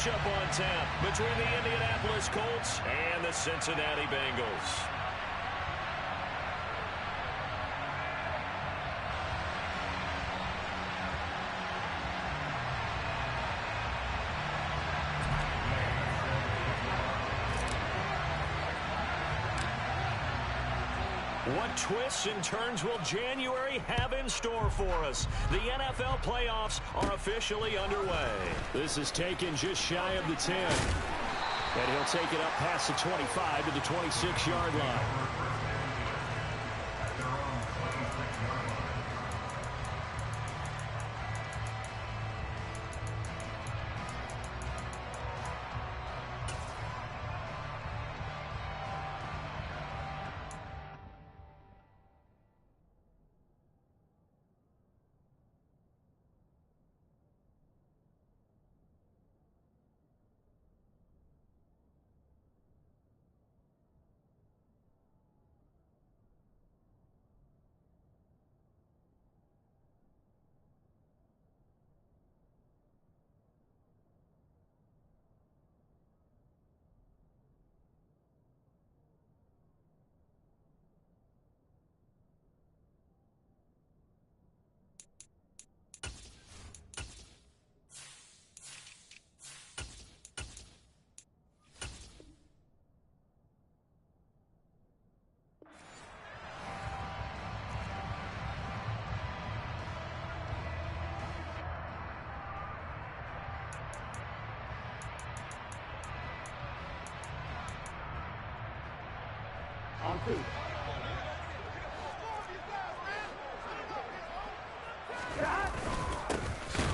matchup on tap between the Indianapolis Colts and the Cincinnati Bengals. What twists and turns will January have in store for us? The NFL playoffs are officially underway. This is taken just shy of the 10. And he'll take it up past the 25 to the 26-yard line.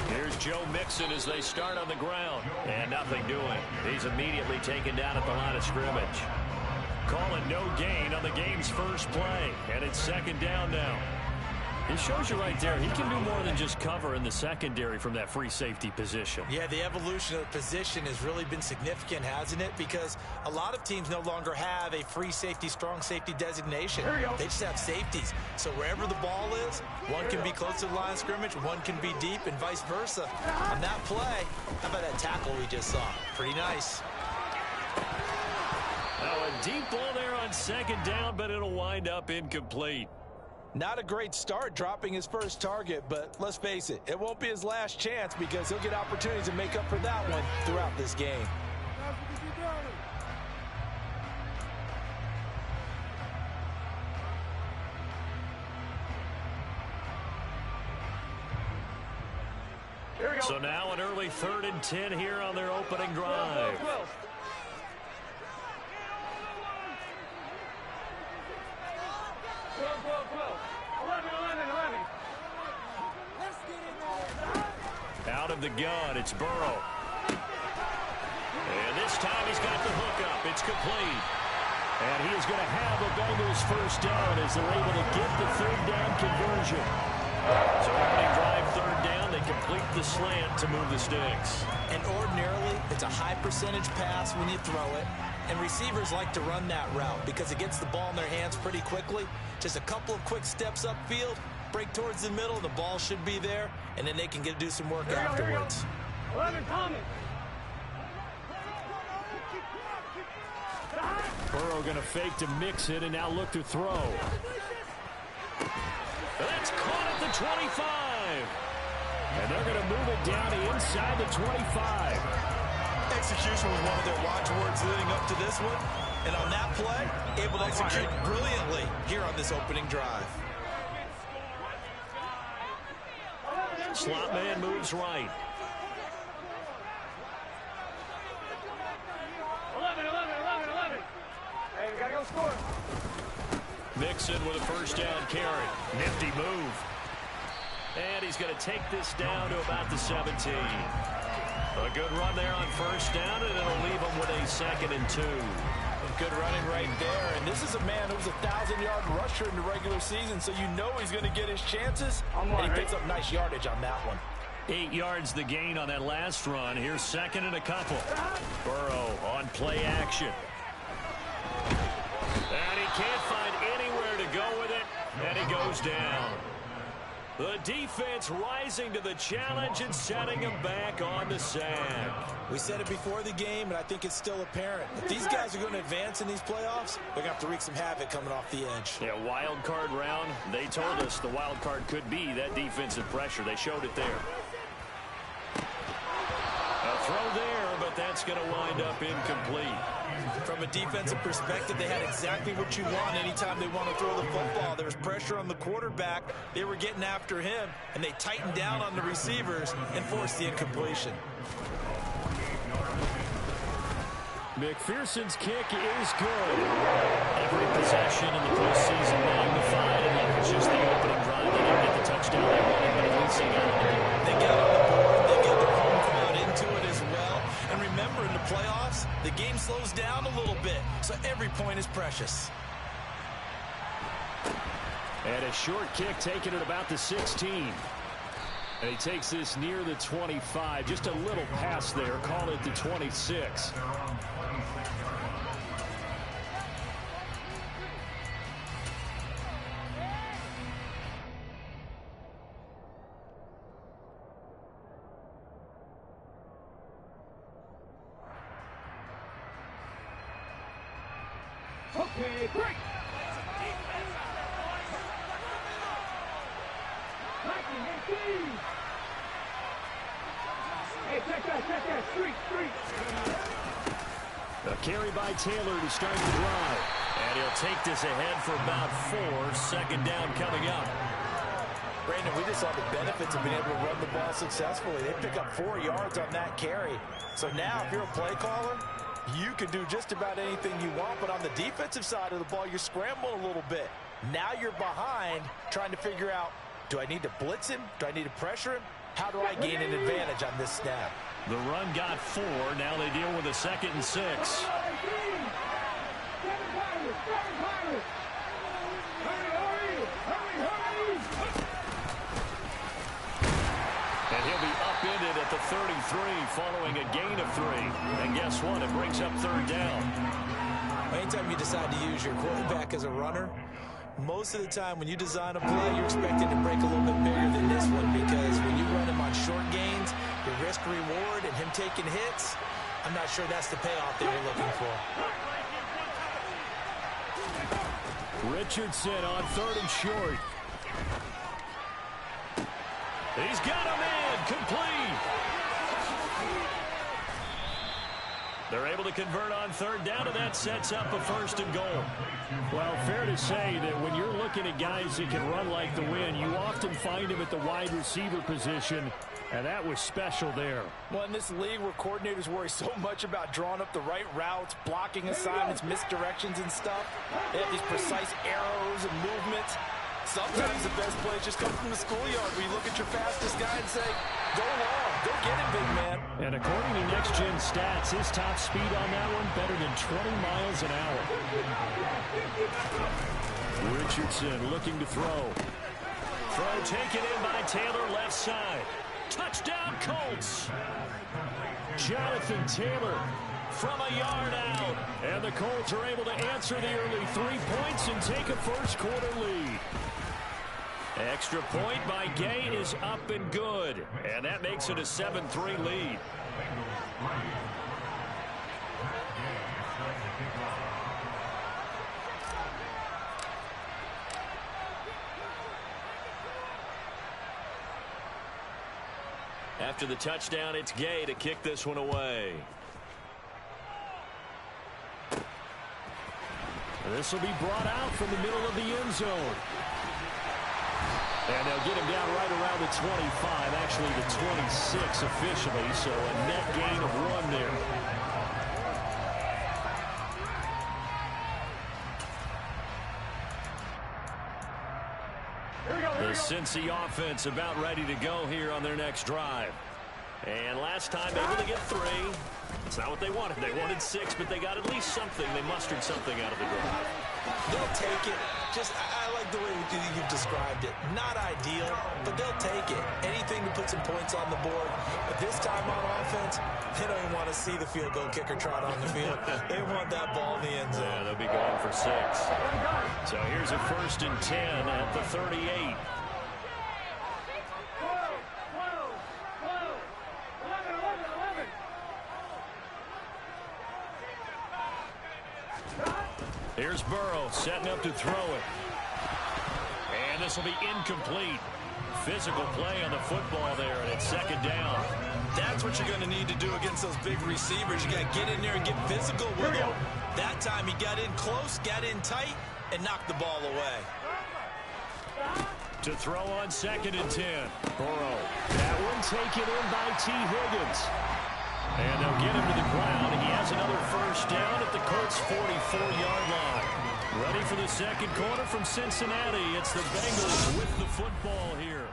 Here's Joe Mixon as they start on the ground. And nothing doing. He's immediately taken down at the line of scrimmage. Calling no gain on the game's first play. And it's second down now. It shows you right there, he can do more than just cover in the secondary from that free safety position. Yeah, the evolution of the position has really been significant, hasn't it? Because a lot of teams no longer have a free safety, strong safety designation. They just have safeties. So wherever the ball is, one can be close to the line of scrimmage, one can be deep, and vice versa. On that play, how about that tackle we just saw? Pretty nice. Now a deep ball there on second down, but it'll wind up incomplete. Not a great start dropping his first target, but let's face it, it won't be his last chance because he'll get opportunities to make up for that one throughout this game. So now an early 3rd and 10 here on their opening drive. Out of the gun, it's Burrow. And this time he's got the hook up. It's complete. And he is going to have a Bengals first down as they're able to get the 3rd down conversion. So opening drive, 3rd down, they complete the slant to move the sticks. And ordinarily, it's a high percentage pass when you throw it. And receivers like to run that route because it gets the ball in their hands pretty quickly. Just a couple of quick steps upfield, break towards the middle, the ball should be there, and then they can do some work afterwards. Burrow going to fake to mix it and now look to throw. That's caught at the 25. And they're going to move it down to inside the 25. Execution was one of their watchwords leading up to this one. And on that play, able to execute brilliantly here on this opening drive. Slot man moves right. 11. Hey, we got to go score. Mixon with a first down carry. Nifty move. And he's going to take this down to about the 17. A good run there on first down, and it'll leave him with a 2nd and 2. Good running right there. And this is a man who's a 1,000-yard rusher in the regular season, so you know he's going to get his chances. And he picks up nice yardage on that one. 8 yards the gain on that last run. Here's 2nd and a couple. Burrow on play action. And he can't find anywhere to go with it, and he goes down. The defense rising to the challenge and setting them back on the sack. We said it before the game, and I think it's still apparent. If these guys are going to advance in these playoffs, they're going to have to wreak some havoc coming off the edge. Yeah, wild card round. They told us the wild card could be that defensive pressure. They showed it there. A throw there, but that's going to wind up incomplete. From a defensive perspective, they had exactly what you want anytime they want to throw the football. There was pressure on the quarterback. They were getting after him, and they tightened down on the receivers and forced the incompletion. McPherson's kick is good. Every possession in the postseason magnified, and look, it's just the opening drive. They didn't get the touchdown they wanted, but at least they got on the board. They got on the board. They get their home crowd into it as well. And remember, in the playoffs, the game slows down a little bit, so every point is precious. And a short kick taken at about the 16. And he takes this near the 25. Just a little pass there. Call it the 26. Okay, break. Hey, check that, street. A carry by Taylor to start the drive. And he'll take this ahead for about 4. Second down coming up. Brandon, we just saw the benefits of being able to run the ball successfully. They pick up 4 yards on that carry. So now, if you're a play caller, you can do just about anything you want, but on the defensive side of the ball, you're scrambling a little bit. Now you're behind, trying to figure out, do I need to blitz him? Do I need to pressure him? How do I gain an advantage on this snap? The run got 4. Now they deal with a 2nd and 6. And he'll be upended at the 33 following a gain of 3. And guess what? It brings up 3rd down. Anytime you decide to use your quarterback as a runner, most of the time when you design a play, you're expected to break a little bit bigger than this one, because when you run him on short gains, the risk-reward and him taking hits, I'm not sure that's the payoff that you're looking for. Richardson on 3rd and short. He's got a man complete. They're able to convert on 3rd down, and that sets up a 1st and goal. Well, fair to say that when you're looking at guys that can run like the wind, you often find them at the wide receiver position, and that was special there. Well, in this league where coordinators worry so much about drawing up the right routes, blocking assignments, misdirections and stuff, they have these precise arrows and movements. Sometimes the best plays just come from the schoolyard where you look at your fastest guy and say, go long, go get him, big man. And according to Next Gen Stats, his top speed on that one better than 20 miles an hour. Richardson looking to throw. Throw taken in by Taylor, left side. Touchdown, Colts. Jonathan Taylor from a yard out. And the Colts are able to answer the early 3 points and take a first-quarter lead. Extra point by Gay is up and good. And that makes it a 7-3 lead. After the touchdown, it's Gay to kick this one away. This will be brought out from the middle of the end zone. And they'll get him down right around the 25, actually the 26 officially, so a net gain of 1 there. The Cincy offense about ready to go here on their next drive. And last time able to get 3. It's not what they wanted. They wanted 6, but they got at least something. They mustered something out of the drive. They'll take it. Just, I like the way you've described it. Not ideal, but they'll take it. Anything to put some points on the board. But this time on offense, they don't even want to see the field goal kicker trot on the field. They want that ball in the end zone. Yeah, they'll be going for 6. So here's a 1st and 10 at the 38. Here's Burrow setting up to throw it. And this will be incomplete. Physical play on the football there, and it's second down. That's what you're going to need to do against those big receivers. You got to get in there and get physical with them. That time he got in close, got in tight, and knocked the ball away. To throw on 2nd and 10. Burrow. That one taken in by T. Higgins. And they'll get him to the ground. He has another first down at the Colts' 44-yard line. Ready for the second quarter from Cincinnati. It's the Bengals with the football here.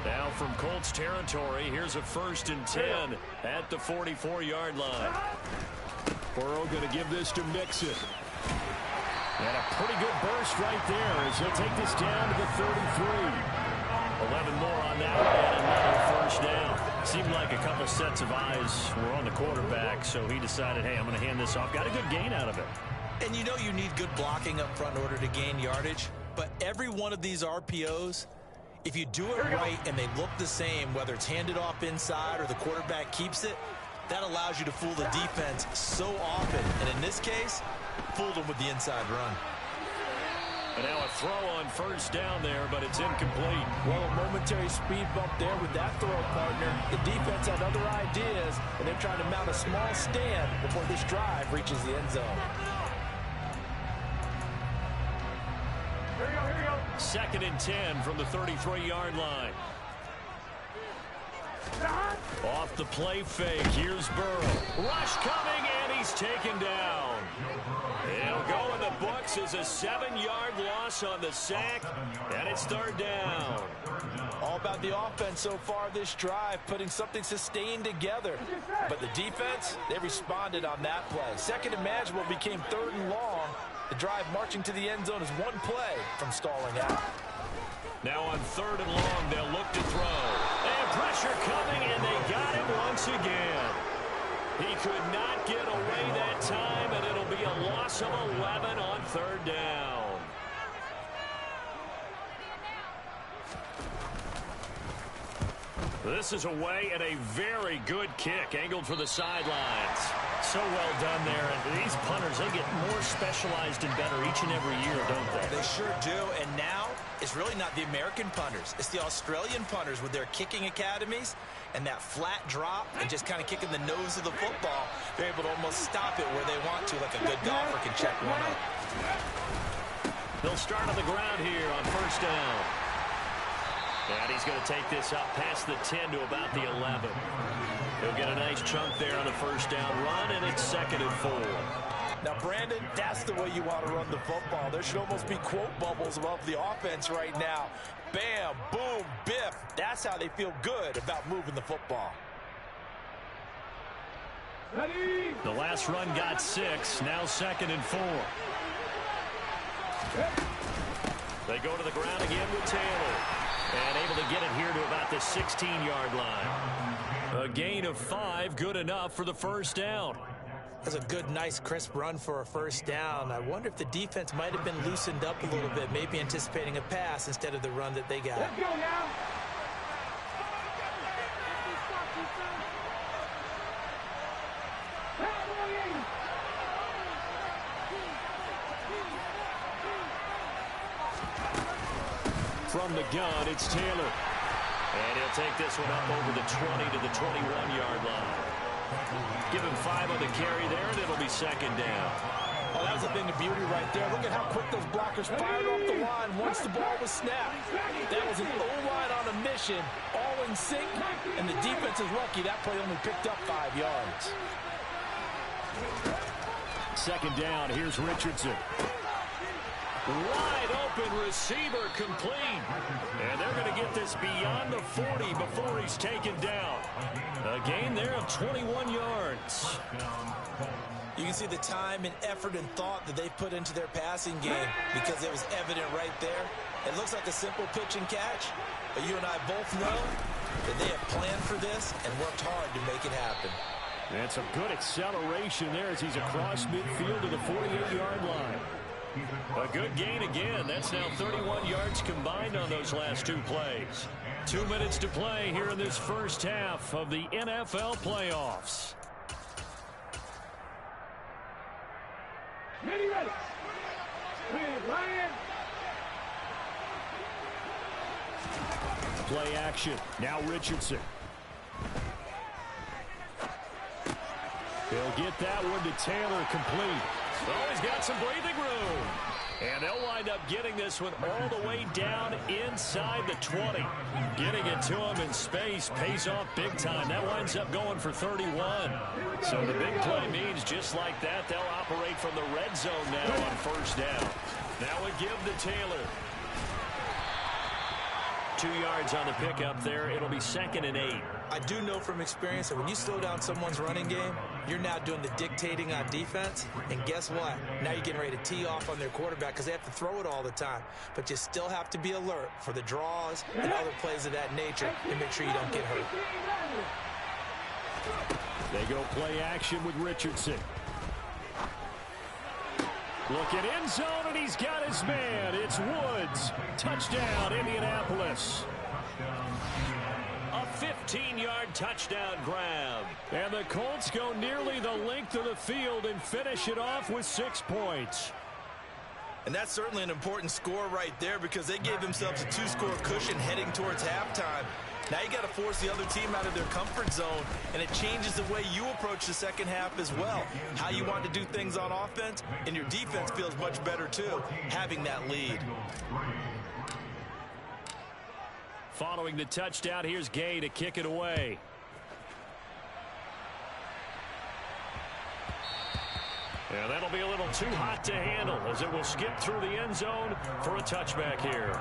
Now from Colts territory, here's a 1st and 10 at the 44-yard line. Burrow going to give this to Mixon. And a pretty good burst right there as he'll take this down to the 33. 11 more on that, and another first down. Seemed like a couple sets of eyes were on the quarterback, so he decided, hey, I'm going to hand this off. Got a good gain out of it. And you know you need good blocking up front in order to gain yardage, but every one of these RPOs, if you do it right and they look the same, whether it's handed off inside or the quarterback keeps it, that allows you to fool the defense so often. And in this case, fooled them with the inside run. And now a throw on first down there, but it's incomplete. Well, a momentary speed bump there with that throw, partner. The defense had other ideas, and they're trying to mount a small stand before this drive reaches the end zone. Here we go. 2nd and 10 from the 33-yard line. Off the play fake, here's Burrow. Rush coming, and he's taken down. It'll go in the books as a 7-yard loss on the sack, and it's 3rd down. All about the offense so far this drive, putting something sustained together. But the defense, they responded on that play. Second and manageable became 3rd and long. The drive marching to the end zone is one play from stalling out. Now on 3rd and long, they'll look to throw. And pressure coming, and they got him once again. He could not get away that time, and it'll be a loss of 11 on 3rd down. This is away and a very good kick, angled for the sidelines. So well done there. And these punters, they get more specialized and better each and every year, don't they? They sure do. And now it's really not the American punters. It's the Australian punters with their kicking academies and that flat drop and just kind of kicking the nose of the football. They're able to almost stop it where they want to, like a good golfer can check one up. They'll start on the ground here on first down. And he's going to take this up past the 10 to about the 11. He'll get a nice chunk there on the first down run, and it's 2nd and 4. Now, Brandon, that's the way you want to run the football. There should almost be quote bubbles above the offense right now. Bam, boom, biff. That's how they feel good about moving the football. The last run got 6. Now 2nd and 4. They go to the ground again with Taylor. And able to get it here to about the 16-yard line. A gain of 5, good enough for the first down. That's a good, nice, crisp run for a first down. I wonder if the defense might have been loosened up a little bit, maybe anticipating a pass instead of the run that they got. Let's go now. From the gun, it's Taylor. And he'll take this one up over the 20 to the 21-yard line. Give him 5 on the carry there, and it'll be 2nd down. Oh, that was a thing of beauty right there. Look at how quick those blockers fired off the line once the ball was snapped. That was an O-line on a mission, all in sync, and the defense is lucky that play only picked up 5 yards. 2nd down, here's Richardson. Wide open receiver complete. And they're going to get this beyond the 40 before he's taken down. A gain there of 21 yards. You can see the time and effort and thought that they put into their passing game because it was evident right there. It looks like a simple pitch and catch, but you and I both know that they have planned for this and worked hard to make it happen. And some good acceleration there as he's across midfield to the 48-yard line. A good gain again. That's now 31 yards combined on those last two plays. 2 minutes to play here in this first half of the NFL playoffs. Ready, ready. Ryan. Play action. Now Richardson. He'll get that one to Taylor complete. Oh, he's got some breathing room. And they'll wind up getting this one all the way down inside the 20. Getting it to him in space pays off big time. That winds up going for 31. So the big play means just like that, they'll operate from the red zone now on first down. Now we give to Taylor. 2 yards on the pickup there. It'll be 2nd and 8. I do know from experience that when you slow down someone's running game, you're now doing the dictating on defense. And guess what? Now you're getting ready to tee off on their quarterback because they have to throw it all the time. But you still have to be alert for the draws and other plays of that nature and make sure you don't get hurt. They go play action with Richardson. Look at end zone, and he's got his man. It's Woods. Touchdown, Indianapolis. A 15-yard touchdown grab. And the Colts go nearly the length of the field and finish it off with 6 points. And that's certainly an important score right there because they gave themselves a 2-score cushion heading towards halftime. Now you got to force the other team out of their comfort zone, and it changes the way you approach the second half as well. How you want to do things on offense, and your defense feels much better too, having that lead. Following the touchdown, here's Gay to kick it away. And that'll be a little too hot to handle as it will skip through the end zone for a touchback here.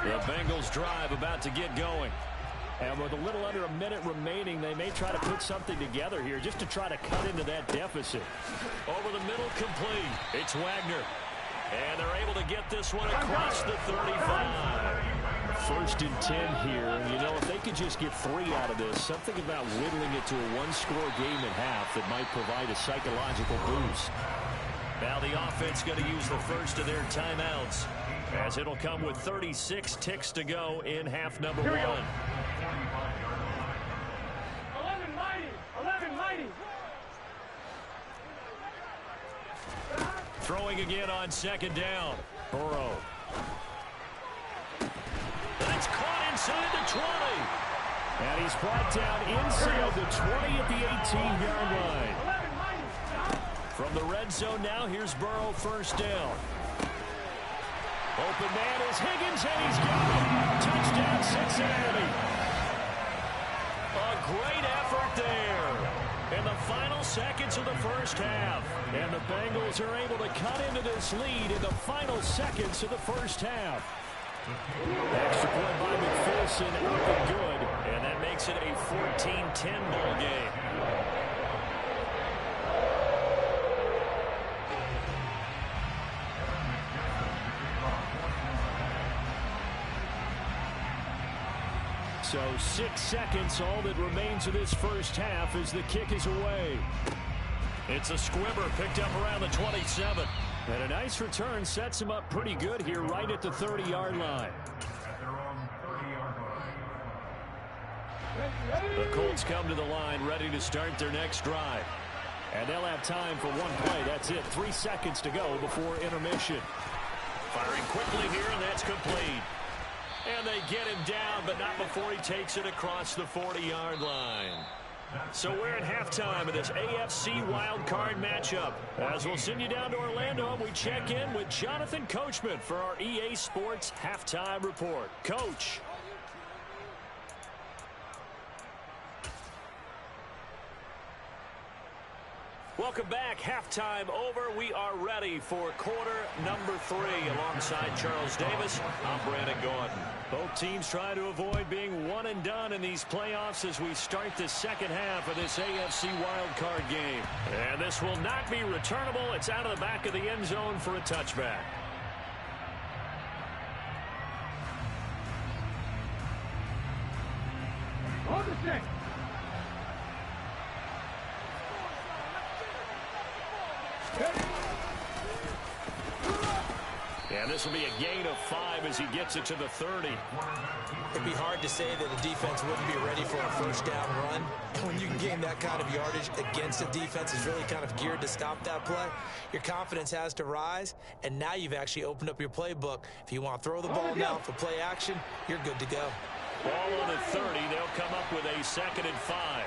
The Bengals drive about to get going. And with a little under a minute remaining, they may try to put something together here just to try to cut into that deficit. Over the middle, complete. It's Wagner. And they're able to get this one across the 35. 1st and 10 here. And, you know, if they could just get 3 out of this, something about whittling it to a 1-score game at half that might provide a psychological boost. Now the offense going to use the first of their timeouts, as it'll come with 36 ticks to go in half number 1. 11 mighty. Throwing again on 2nd down. Burrow. That's caught inside the 20. And he's brought down inside the 20 at the 18-yard line. From the red zone now, here's Burrow, 1st down. Open man is Higgins, and he's got it. Touchdown, Cincinnati. A great effort there in the final seconds of the first half. And the Bengals are able to cut into this lead in the final seconds of the first half. Extra point by McPherson, up and good. And that makes it a 14-10 ball game. So 6 seconds, all that remains of this first half as the kick is away. It's a squibber picked up around the 27. And a nice return sets him up pretty good here right at the 30-yard line. The Colts come to the line ready to start their next drive. And they'll have time for one play. That's it. 3 seconds to go before intermission. Firing quickly here, and that's complete. And they get him down, but not before he takes it across the 40-yard line. So we're at halftime of this AFC wildcard matchup. As we'll send you down to Orlando, we check in with Jonathan Coachman for our EA Sports Halftime Report. Coach. Welcome back. Halftime over. We are ready for quarter number 3. Alongside Charles Davis, I'm Brandon Gordon. Both teams try to avoid being one and done in these playoffs as we start the second half of this AFC wildcard game. And this will not be returnable. It's out of the back of the end zone for a touchback. Hold the stick. And this will be a gain of 5 as he gets it to the 30. It'd be hard to say that a defense wouldn't be ready for a first down run. When you can gain that kind of yardage against a defense is really kind of geared to stop that play, your confidence has to rise, and now you've actually opened up your playbook. If you want to throw the ball now for play action, you're good to go. Ball on the 30. They'll come up with a 2nd and 5.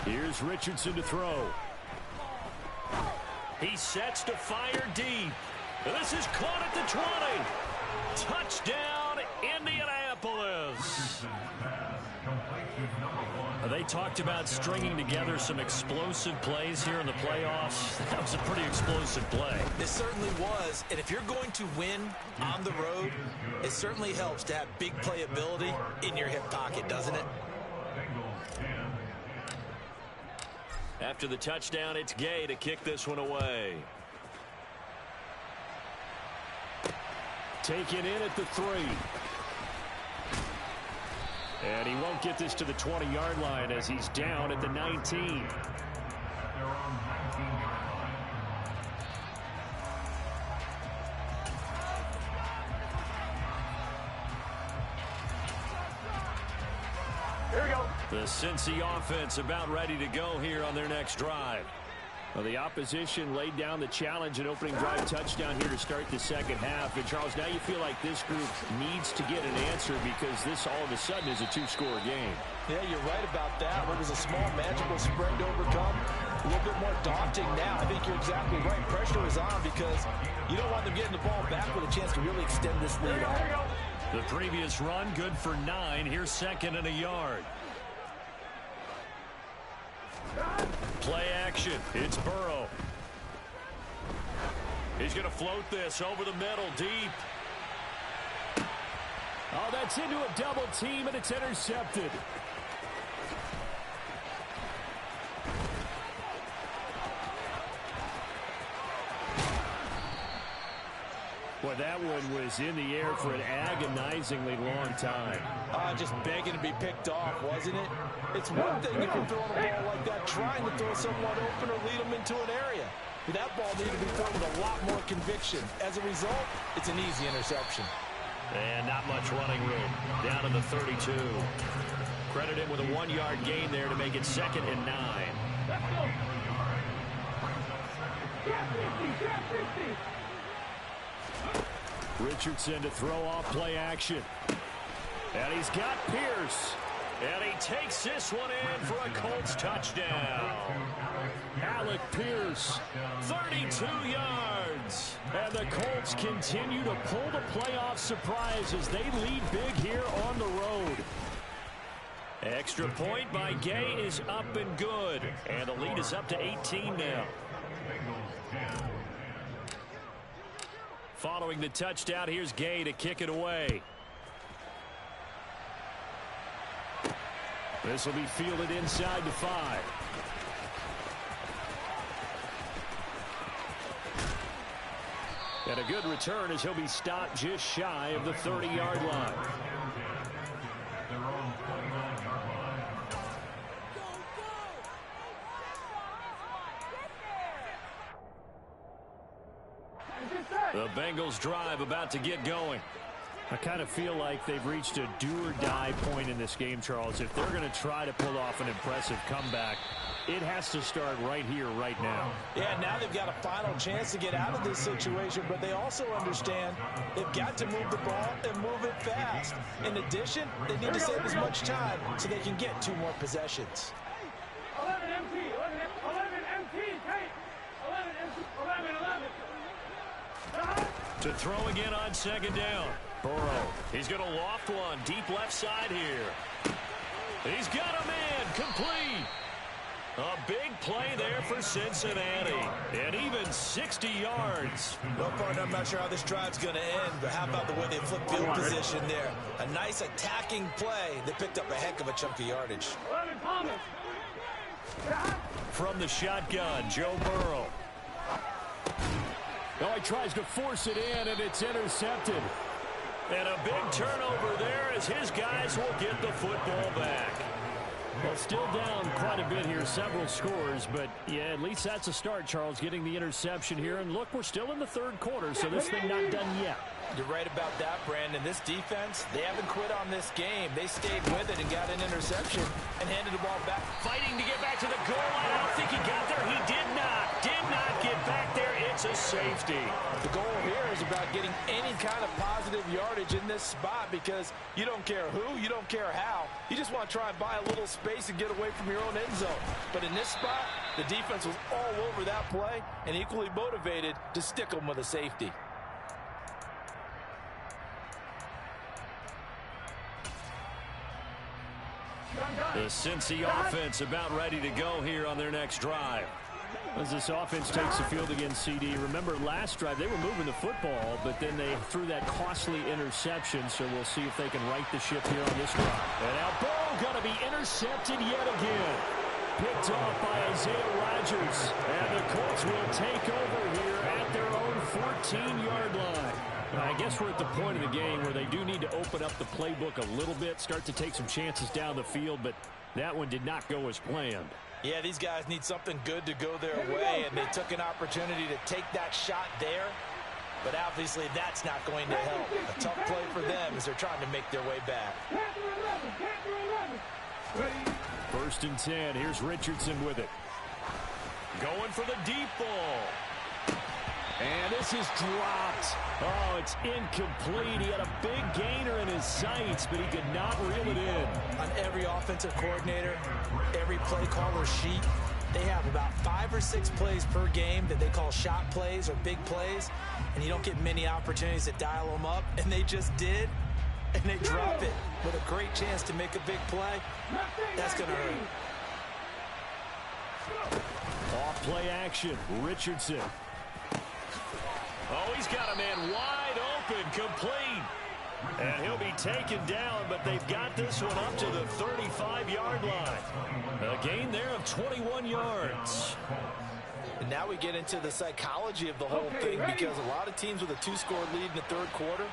Here's Richardson to throw. He sets to fire deep. This is caught at the 20. Touchdown, Indianapolis. They talked about stringing together some explosive plays here in the playoffs. That was a pretty explosive play. It certainly was, and if you're going to win on the road, it certainly helps to have big playability in your hip pocket, doesn't it? After the touchdown, it's Gay to kick this one away. Taken in at the 3. And he won't get this to the 20-yard line as he's down at the 19. Here we go. The Cincy offense about ready to go here on their next drive. Well, the opposition laid down the challenge and opening drive touchdown here to start the second half. And, Charles, now you feel like this group needs to get an answer because this all of a sudden is a 2-score game. Yeah, you're right about that. What was a small, magical spread to overcome, a little bit more daunting now. I think you're exactly right. Pressure is on because you don't want them getting the ball back with a chance to really extend this lead out. The previous run, good for 9. Here's 2nd and a yard. Play action. It's Burrow. He's going to float this over the middle, deep. Oh, that's into a double team, and it's intercepted. Boy, that one was in the air for an agonizingly long time. Just begging to be picked off, wasn't it? It's one thing if you're throwing a ball like that, trying to throw someone open or lead them into an area. But that ball needed to be thrown with a lot more conviction. As a result, it's an easy interception. And not much running room. Down to the 32. Credit him with a 1-yard gain there to make it 2nd and 9. Let's go. Get 50, get 50. Richardson to throw off play action. And he's got Pierce. And he takes this one in for a Colts touchdown. Alec Pierce, 32 yards. And the Colts continue to pull the playoff surprise as they lead big here on the road. Extra point by Gay is up and good. And the lead is up to 18 now. Following the touchdown, here's Gay to kick it away. This will be fielded inside the 5. And a good return as he'll be stopped just shy of the 30-yard line. The Bengals drive about to get going. I kind of feel like they've reached a do-or-die point in this game, Charles. If they're going to try to pull off an impressive comeback, it has to start right here, right now. Yeah, now they've got a final chance to get out of this situation, but they also understand they've got to move the ball and move it fast. In addition, they need to save as much time so they can get 2 more possessions. 11 MT, 11 MT, take. 11 MT, 11. To throw again on 2nd down. Burrow, he's going to loft one deep left side here. He's got a man, complete. A big play there for Cincinnati, and even 60 yards. Well, partner, I'm not sure how this drive's going to end, but how about the way they flip field position there? A nice attacking play that picked up a heck of a chunk of yardage. From the shotgun, Joe Burrow. Oh, he tries to force it in, and it's intercepted. And a big turnover there as his guys will get the football back. Well, still down quite a bit here, several scores, but yeah, at least that's a start, Charles, getting the interception here. And look, we're still in the third quarter, so this thing not done yet. You're right about that, Brandon. This defense, they haven't quit on this game. They stayed with it and got an interception and handed the ball back. Fighting to get back to the goal line. I don't think he got there. He did not get back there. It's a safety. The goal here is about getting any kind of positive yardage in this spot because you don't care who, you don't care how. You just want to try and buy a little space and get away from your own end zone. But in this spot, the defense was all over that play and equally motivated to stick them with a safety. The Cincy offense about ready to go here on their next drive. As this offense takes the field against CD, remember last drive they were moving the football, but then they threw that costly interception, so we'll see if they can right the ship here on this drive. And now Burrow going to be intercepted yet again. Picked off by Isaiah Rodgers, and the Colts will take over here at their own 14-yard line. I guess we're at the point of the game where they do need to open up the playbook a little bit, start to take some chances down the field, but that one did not go as planned. Yeah, these guys need something good to go their way, and they took an opportunity to take that shot there, but obviously that's not going to help. A tough play for them as they're trying to make their way back. 1st and 10. Here's Richardson with it. Going for the deep ball. And this is dropped. Oh, it's incomplete. He had a big gainer in his sights, but he could not reel it in. On every offensive coordinator, every play caller sheet, they have about 5 or 6 plays per game that they call shot plays or big plays, and you don't get many opportunities to dial them up, and they just did, and they drop it with a great chance to make a big play. That's going to hurt. Off play action, Richardson. Oh, he's got a man wide open, complete. And he'll be taken down, but they've got this one up to the 35-yard line. A gain there of 21 yards. And now we get into the psychology of the whole thing because a lot of teams with a 2-score lead in the third quarter,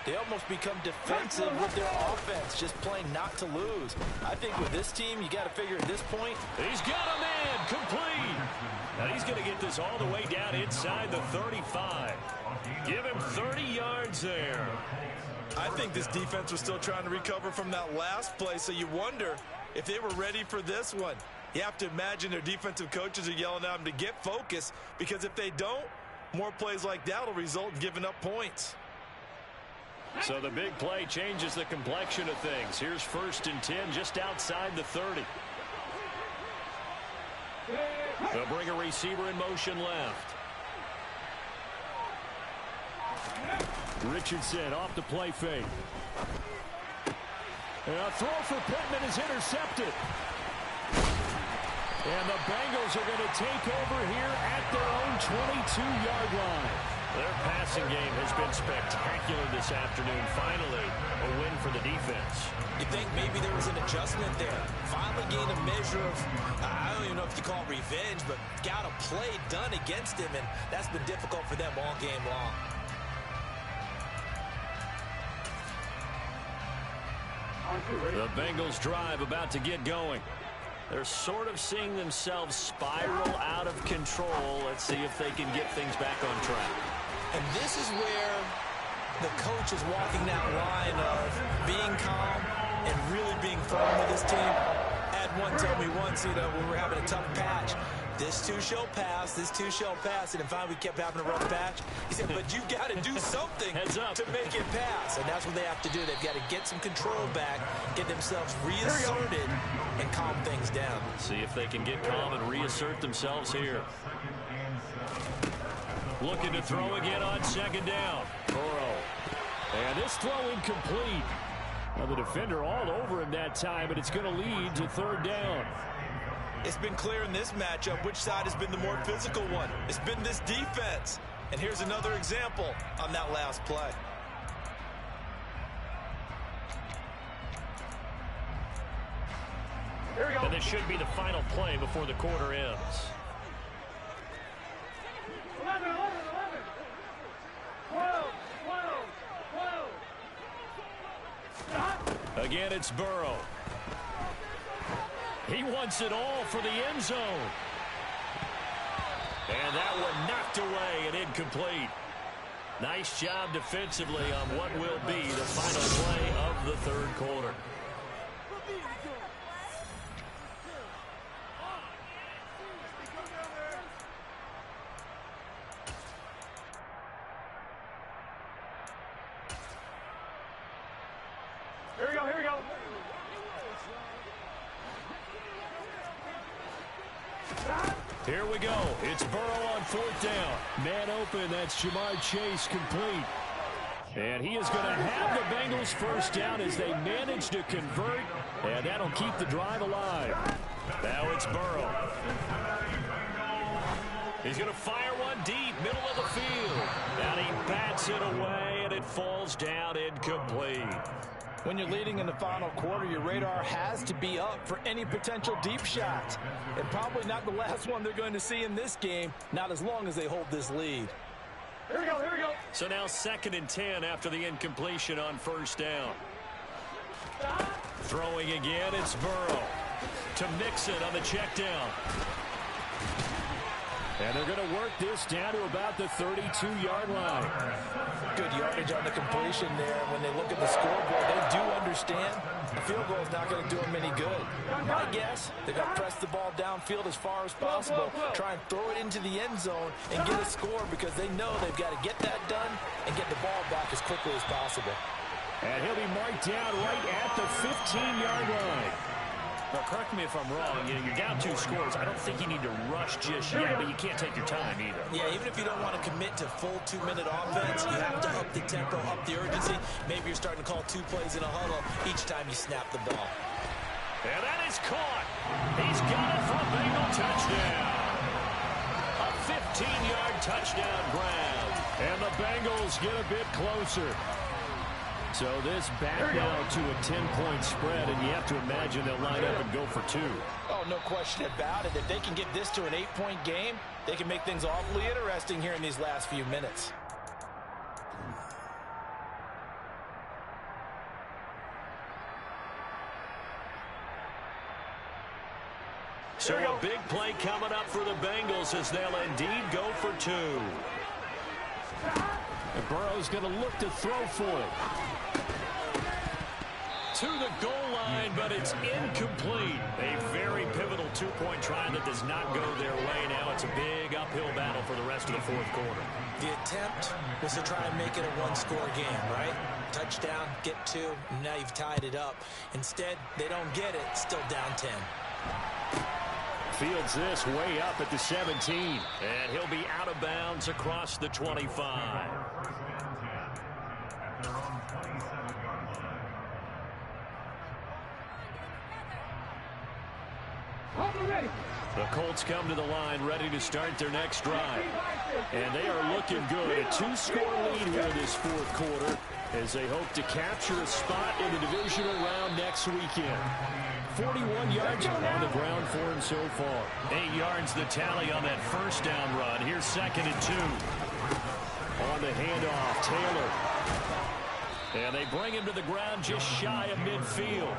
they almost become defensive with their offense, just playing not to lose. I think with this team, you got to figure at this point. He's got a man, complete. And he's going to get this all the way down inside the 35. Give him 30 yards there. I think this defense was still trying to recover from that last play, so you wonder if they were ready for this one. You have to imagine their defensive coaches are yelling at them to get focused, because if they don't, more plays like that will result in giving up points. So the big play changes the complexion of things. Here's 1st and 10 just outside the 30. They'll bring a receiver in motion left. Richardson off the play fake. And a throw for Pittman is intercepted. And the Bengals are going to take over here at their own 22-yard line. Their passing game has been spectacular this afternoon. Finally, a win for the defense. You think maybe there was an adjustment there. Finally gained a measure of, I don't even know if you call it revenge, but got a play done against him, and that's been difficult for them all game long. The Bengals drive about to get going. They're sort of seeing themselves spiral out of control. Let's see if they can get things back on track. And this is where the coach is walking that line of being calm and really being firm with his team. I had one tell me once, when we were having a tough patch, this too shall pass, this too shall pass. And finally we kept having a rough patch. He said, but you got to do something to make it pass. And that's what they have to do. They've got to get some control back, get themselves reasserted, and calm things down. See if they can get calm and reassert themselves here. Looking to throw again on 2nd down. Burrow. And this throw incomplete. Well, the defender all over him that time, but it's going to lead to third down. It's been clear in this matchup which side has been the more physical one. It's been this defense. And here's another example on that last play. Here we go. And this should be the final play before the quarter ends. 11, 11, 11. 12, 12, 12. Again, it's Burrow. He wants it all for the end zone. And that one knocked away and incomplete. Nice job defensively on what will be the final play of the third quarter. Here we go, here we go. Here we go. It's Burrow on fourth down. Man open. That's Jamar Chase complete. And he is going to have the Bengals first down as they manage to convert. And that'll keep the drive alive. Now it's Burrow. He's going to fire one deep, middle of the field. And he bats it away, and it falls down incomplete. When you're leading in the final quarter, your radar has to be up for any potential deep shots. And probably not the last one they're going to see in this game, not as long as they hold this lead. Here we go, here we go. So now 2nd and 10 after the incompletion on first down. Throwing again, it's Burrow. To Mixon on the check down. And they're going to work this down to about the 32-yard line. Good yardage on the completion there. When they look at the scoreboard, they do understand the field goal is not going to do them any good. My guess, they're going to press the ball downfield as far as possible, try and throw it into the end zone and get a score because they know they've got to get that done and get the ball back as quickly as possible. And he'll be marked down right at the 15-yard line. Now, correct me if I'm wrong. You're down 2 scores. I don't think you need to rush just yet, but you can't take your time either. Yeah, even if you don't want to commit to full 2-minute offense, you have to up the tempo, up the urgency. Maybe you're starting to call 2 plays in a huddle each time you snap the ball. And that is caught. He's got it for a Bengal touchdown. A 15-yard touchdown grab. And the Bengals get a bit closer. So this back now to a 10-point spread, and you have to imagine they'll line up and go for 2. Oh, no question about it. If they can get this to an 8-point game, they can make things awfully interesting here in these last few minutes. So a big play coming up for the Bengals as they'll indeed go for 2. And Burrow's going to look to throw for it. To the goal line, but it's incomplete. A very pivotal 2-point try that does not go their way. Now it's a big uphill battle for the rest of the fourth quarter. The attempt was to try and make it a 1-score game, right? Touchdown, get 2, and now you've tied it up. Instead, they don't get it, still down 10. Fields this way up at the 17. And he'll be out of bounds across the 25. The Colts come to the line ready to start their next drive. And they are looking good. A 2-score lead here in this fourth quarter as they hope to capture a spot in the divisional round next weekend. 41 yards on the ground for him so far. 8 yards the tally on that first down run. Here's 2nd and 2. On the handoff, Taylor. And they bring him to the ground just shy of midfield.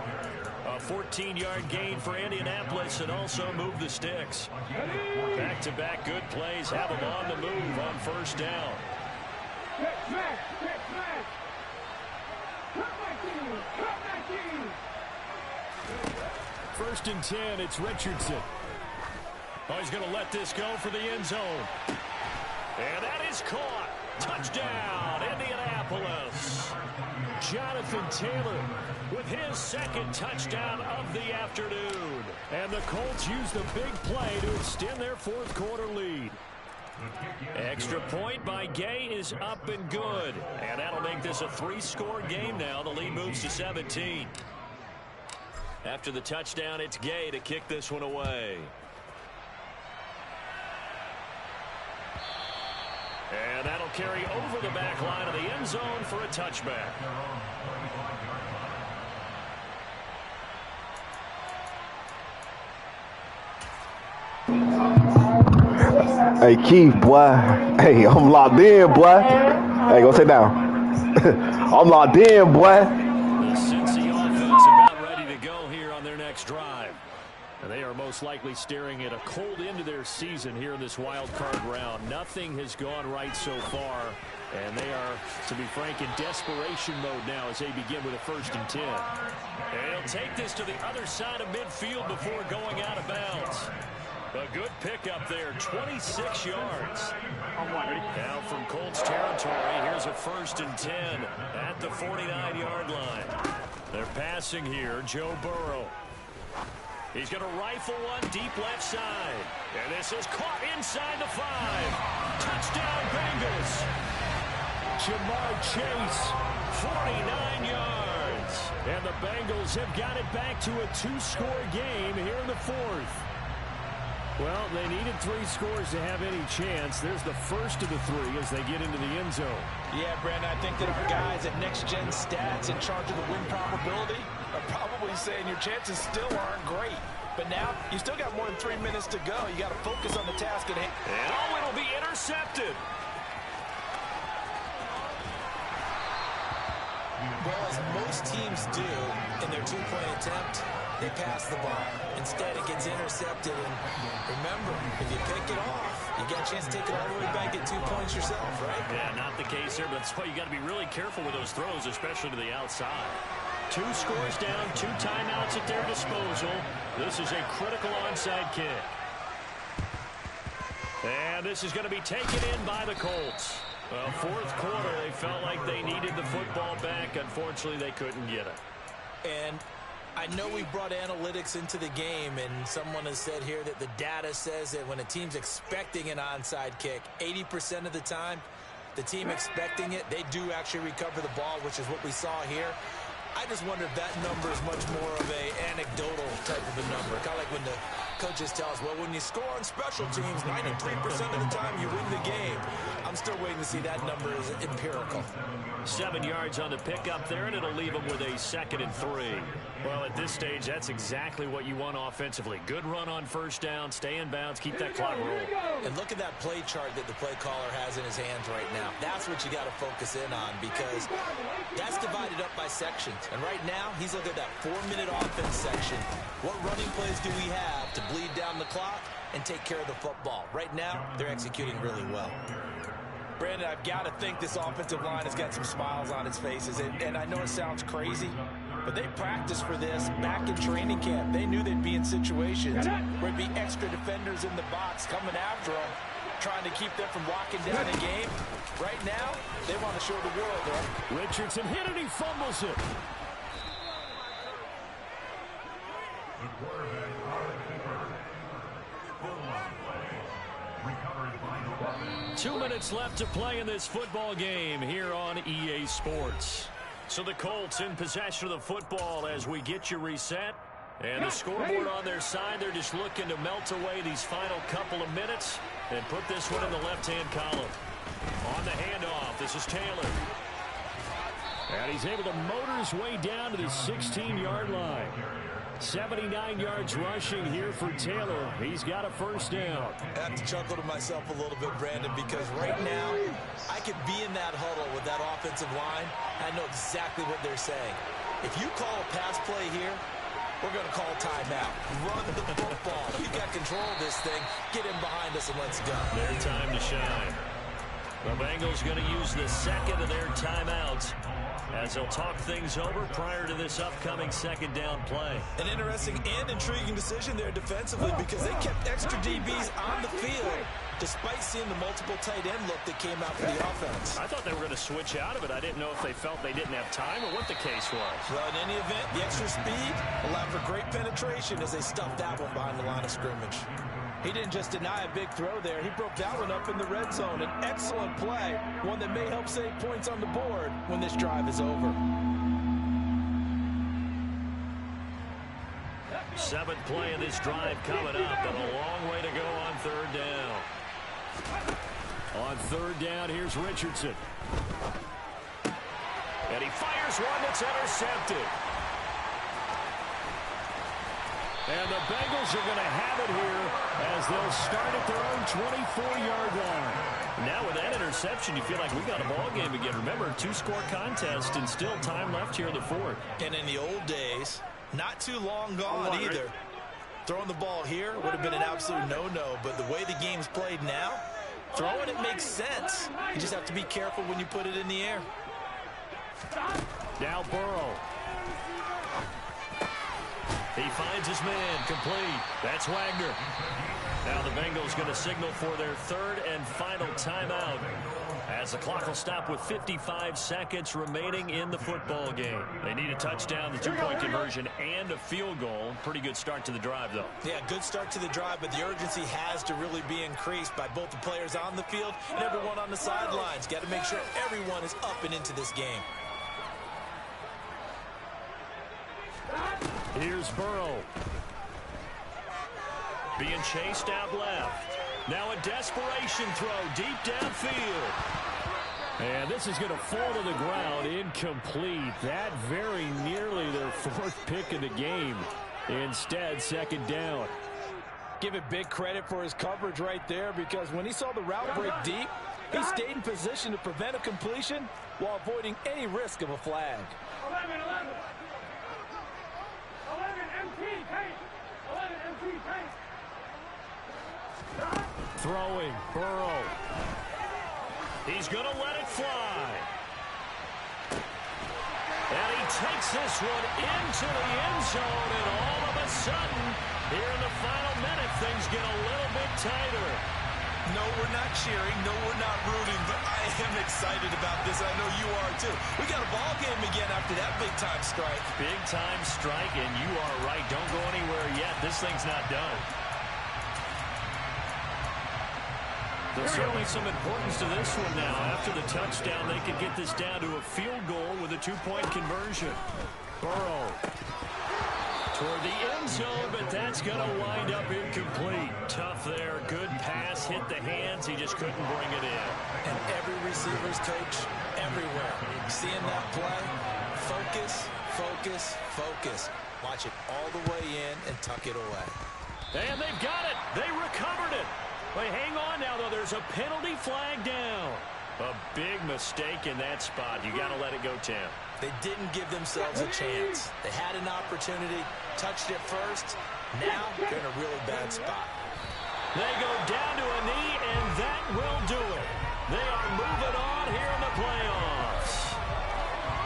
A 14-yard gain for Indianapolis and also move the sticks. Back-to-back good plays have them on the move on first down. First and 10, it's Richardson. Oh, he's going to let this go for the end zone. And that is caught. Touchdown, Indianapolis. Jonathan Taylor with his 2nd touchdown of the afternoon. And the Colts use the big play to extend their fourth quarter lead. Extra point by Gay is up and good. And that'll make this a 3-score game now. The lead moves to 17. After the touchdown, it's Gay to kick this one away. And that'll carry over the back line of the end zone for a touchback. Hey, Keith, boy. Hey, I'm locked in, boy. Hey, go sit down. I'm locked in, boy. The Cincy offense about ready to go here on their next drive. And they are most likely staring at a cold end to their season here in this wild card round. Nothing has gone right so far. And they are, to be frank, in desperation mode now as they begin with a 1st and 10. And he'll take this to the other side of midfield before going out of bounds. A good pickup there, 26 yards. Now from Colts territory, here's a 1st and 10 at the 49-yard line. They're passing here, Joe Burrow. He's going to rifle one deep left side. And this is caught inside the 5. Touchdown, Bengals. Jamar Chase, 49 yards. And the Bengals have got it back to a 2-score game here in the 4th. Well, they needed 3 scores to have any chance. There's the first of the 3 as they get into the end zone. Yeah, Brandon, I think that our guys at Next Gen Stats in charge of the win probability are probably saying your chances still aren't great. But now, you still got more than 3 minutes to go. You got to focus on the task at hand. And oh, it'll be intercepted. Well, as most teams do in their 2-point attempt, they pass the ball. Instead, it gets intercepted. And remember, if you pick it off, you got a chance to take it all the way back, get 2 points yourself, right? Yeah, not the case here, but that's why you got to be really careful with those throws, especially to the outside. 2 scores down, 2 timeouts at their disposal. This is a critical onside kick. And this is going to be taken in by the Colts. Well, 4th quarter, they felt like they needed the football back. Unfortunately, they couldn't get it. And I know we brought analytics into the game, and someone has said here that the data says that when a team's expecting an onside kick, 80% of the time, the team expecting it, they do actually recover the ball, which is what we saw here. I just wonder if that number is much more of a anecdotal type of a number. Kind of like when the coaches tell us, well, when you score on special teams, 93% of the time you win the game. I'm still waiting to see that number is empirical. 7 yards on the pickup there, and it'll leave them with a 2nd and 3. Well, at this stage, that's exactly what you want offensively. Good run on 1st down, stay in bounds, keep that clock rolling. And look at that play chart that the play caller has in his hands right now. That's what you got to focus in on, because that's divided up by sections. And right now, he's looking at that 4-minute offense section. What running plays do we have to bleed down the clock and take care of the football? Right now, they're executing really well. Brandon, I've got to think this offensive line has got some smiles on its faces. And I know it sounds crazy, but they practiced for this back in training camp. They knew they'd be in situations where there'd be extra defenders in the box coming after them, trying to keep them from locking down the game. Right now, they want to show the world, though. Richardson hit it, he fumbles it. 2 minutes left to play in this football game here on EA Sports. So the Colts in possession of the football as we get you reset. And the scoreboard on their side, they're just looking to melt away these final couple of minutes and put this one in the left-hand column. On the handoff, this is Taylor. And he's able to motor his way down to the 16-yard line. 79 yards rushing here for Taylor. He's got a 1st down. I have to chuckle to myself a little bit, Brandon, because right now I could be in that huddle with that offensive line. I know exactly what they're saying. If you call a pass play here, we're going to call timeout. Run the football. You got control of this thing. Get in behind us and let's go. Their time to shine. The Bengals going to use the 2nd of their timeouts as they'll talk things over prior to this upcoming 2nd down play. An interesting and intriguing decision there defensively, because they kept extra DBs on the field despite seeing the multiple tight end look that came out for the offense. I thought they were going to switch out of it. I didn't know if they felt they didn't have time or what the case was. Well, in any event, the extra speed allowed for great penetration as they stuffed that one behind the line of scrimmage. He didn't just deny a big throw there. He broke that one up in the red zone. An excellent play, one that may help save points on the board when this drive is over. Seventh play of this drive coming up, and a long way to go on third down. On third down, here's Richardson. And he fires one that's intercepted. And the Bengals are going to have it here as they'll start at their own 24-yard line. Now with that interception, you feel like we got a ball game again. Remember, two-score contest and still time left here in the fourth. And in the old days, not too long gone either. Throwing the ball here would have been an absolute no-no, but the way the game's played now, throwing it makes sense. You just have to be careful when you put it in the air. Now Burrow. He finds his man, complete. That's Wagner. Now the Bengals going to signal for their third and final timeout as the clock will stop with 55 seconds remaining in the football game. They need a touchdown, the two-point conversion, and a field goal. Pretty good start to the drive, though. Yeah, good start to the drive, but the urgency has to really be increased by both the players on the field and everyone on the sidelines. Got to make sure everyone is up and into this game. Here's Burrow. Being chased out left. Now a desperation throw deep downfield. And this is going to fall to the ground, incomplete. That very nearly their fourth pick of the game. Instead, second down. Give it big credit for his coverage right there, because when he saw the route break deep, he stayed in position to prevent a completion while avoiding any risk of a flag. 11 MT tank. 11 MT tank. Throwing, Burrow. He's going to let it fly. And he takes this one into the end zone, and all of a sudden, here in the final minute, things get a little bit tighter. No, we're not cheering. No, we're not rooting, but I am excited about this. I know you are, too. We got a ball game again after that big-time strike. Big-time strike, and you are right. Don't go anywhere yet. This thing's not done. There's certainly some importance to this one now. After the touchdown, they could get this down to a field goal with a two-point conversion. Burrow. Toward the end zone, but that's going to wind up incomplete. Tough there. Good pass. Hit the hands. He just couldn't bring it in. And every receiver's coach everywhere. Seeing that play, focus, focus, focus. Watch it all the way in and tuck it away. And they've got it. They recovered it. Wait, hang on now, though. There's a penalty flag down. A big mistake in that spot. You got to let it go, Tim. They didn't give themselves a chance. They had an opportunity, touched it first. Now they're in a really bad spot. They go down to a knee, and that will do it. They are moving on here in the playoffs.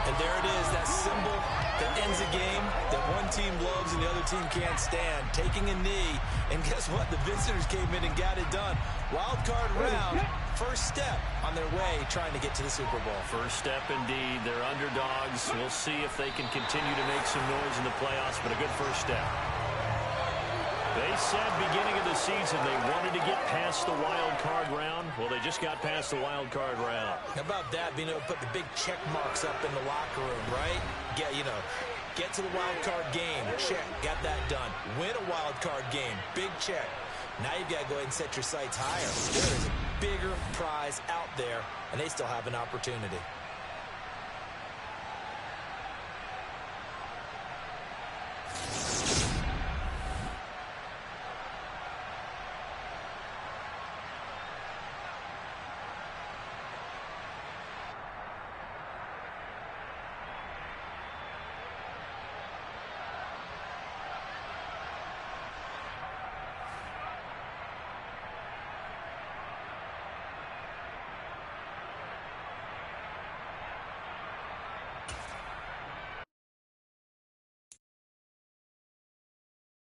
And there it is, that symbol that ends a game that one team loves and the other team can't stand. Taking a knee, and guess what? The visitors came in and got it done. Wild card round, first step on their way trying to get to the Super Bowl. First step indeed. They're underdogs. We'll see if they can continue to make some noise in the playoffs, but a good first step. They said beginning of the season they wanted to get past the wild card round. Well, they just got past the wild card round. How about that, being able to put the big check marks up in the locker room, right? Get to the wild card game, check, got that done. Win a wild card game, big check. Now you've got to go ahead and set your sights higher. There is a bigger prize out there, and they still have an opportunity.